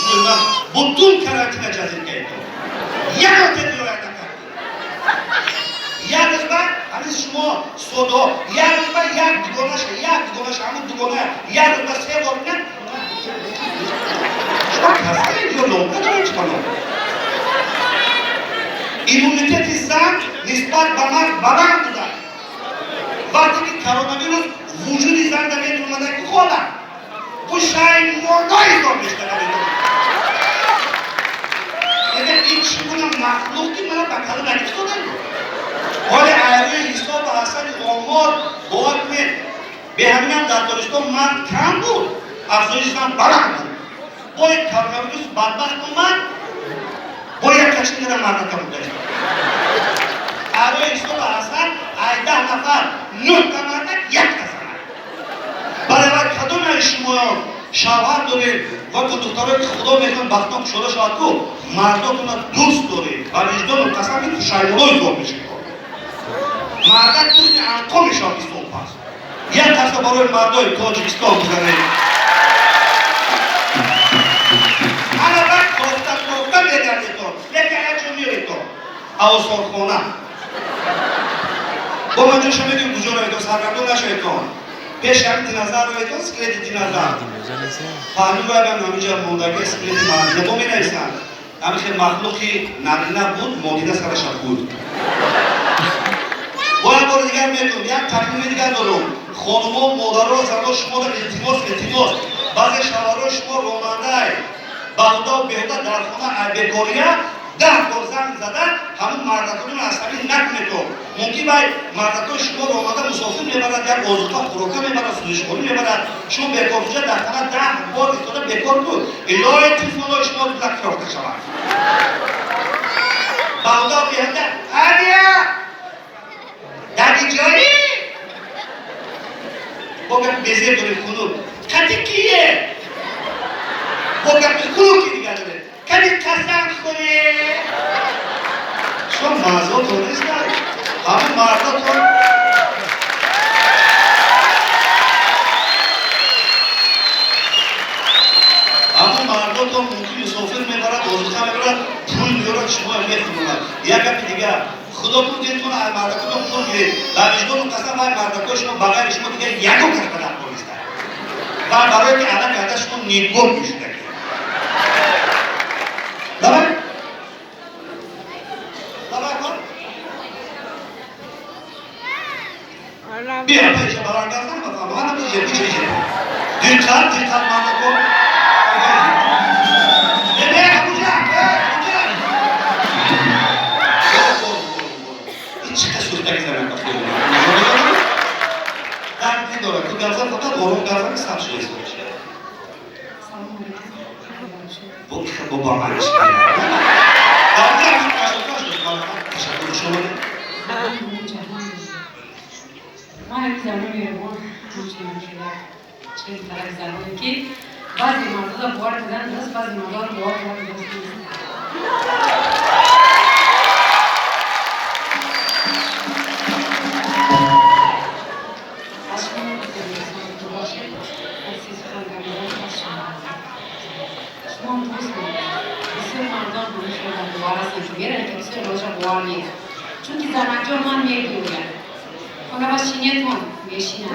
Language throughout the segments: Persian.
شما بدون karantina جزیر کرد. یک هفته دیگر نکرد. یک روز بعد هنوز شما صدا یک روز بعد یک دوگانش همون دوگانه یک روز بعد سه بار نه. شما کسی دیگر لونگه دارید چه کنم؟ ایمونیتت زن نسبت به مرد بلند بوده. وقتی که کرونا ویروس وجود زن در میاد اومده که خودم تو شاید مردای زن بیشتر اگر این چگونه مخلوقی من به کلم نگفت دادن حال عیالی حساب و حسن آمار باور کنید به همین هم در دانشگاه مرد کم بود افزایش زن بلند بود باید کرونا ویروس بدبخت اومد باید کچی دیدن مرد کم بود عیالی حساب و حسن 10 نفر 9 تا مرد یک تا زن برای کدوم شما شوهر دارید و که دخترهای خدا میکنن بختان شده شود که مرداتون دوست دارید و وجدان و قسم که شایمالای زور میشه مردک دوست انقا میشه بیستون پس یک کسا برای مردای تاجیکستان بزنید انا وقت گفته میگردیتون لیکن اجو میریتون اوسار خونه با من جوشا میگیم کجا رویتون سرگردون نشویتون پیش همین دینازار رویتون سکلیت دینازار پهلو باید هم همینجا موندگی سکلیت مردینه با می نیستن همین که مخلوقی نرینه بود مادینه سرش بود باید بار دیگر میگم یک تقنیمی دیگر دارم خانوما مادرها زنها شما را التماس بعضی شوهرها شما راننده بهودا و بهودا در خانه بکاریه 10 بار زنگ زده همون مردکانون اصلی نکنه تو ممکن باید مردکان شما راننده مسافر میبرد یک آزوقه خوراکه میبرد سوزشخوری میبرد شما بکارفوجه در خانه 10 بار ایستاده بکار بود الهی تلفن‌های شما رو بلک رفته شود بهودا و بهودا آریا دادی جایی با گفت بزیر داریم خونو کتی کیه با گفت خونو کی دیگر داره کتی قسم خوری شما مازاتون نیست داری همون مرداتون همون مرداتون ممکن مسافر میبرد آزوخه میبرد پول میبرد شما میخونوند یک گفت دیگر خدا بود دیتون مردکان خود گیرید در وجدان و قسم های مردکان شما بغیر شما دیگه یکو کش بدن پولیستن و برای که الان کرده شما نیگور میشده داره؟ داره کن؟ بیا پیش برانگردن بفهم من هم یه پیچه دیتر مردکان داره که گرزن فقط آروم گرزن نیست همشه ایست باشه با منش کنیم در اینجا همین تشکر شما بده ما همین زمانی رو همچنین شده چه طرف زمانی که بعضی مردا بار کردن درست بعضی مردا رو بار کردن درست نیست چون که زنجان من میگوید اونا با شینیتون میشینن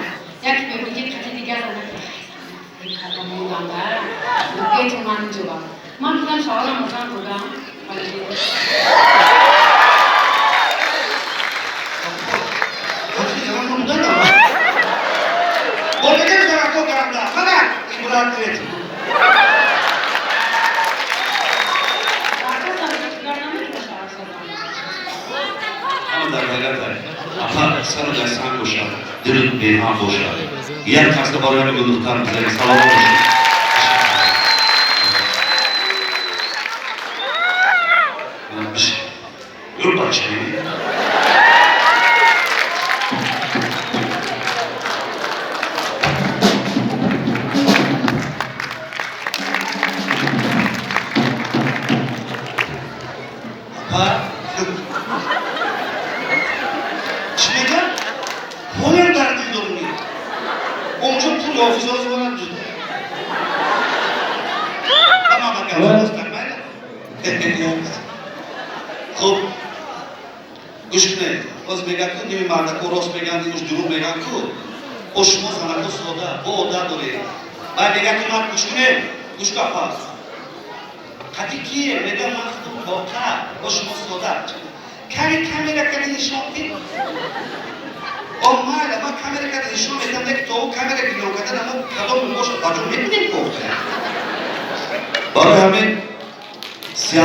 یکی بگوید خطی دیگر زنه این خطا موندن دارم بیتون من اینجا من بودم شوارم مزن بودم سر و دستان باشد دل بیرهام باشد یک کس برای من گلوختر بزنید سلام باشید یور بچه اونجا پول حافظه ها زبانم جده شما خب گوش کنید باز میگن که نیمی مردکو راست میگن دیگوش دروغ میگن که او شما زنکو ساده با عادت دارید باید میگن که من گوش کنید گوش کفت قدی کیه میگن من خودم واقع با شما ساده کمی کمیره کنی نشان دید مایل من کمیره کنی نشان میدم که تو کمیره کنی رو کدن اما کدام باشه بجا میبینیم گفته برای همین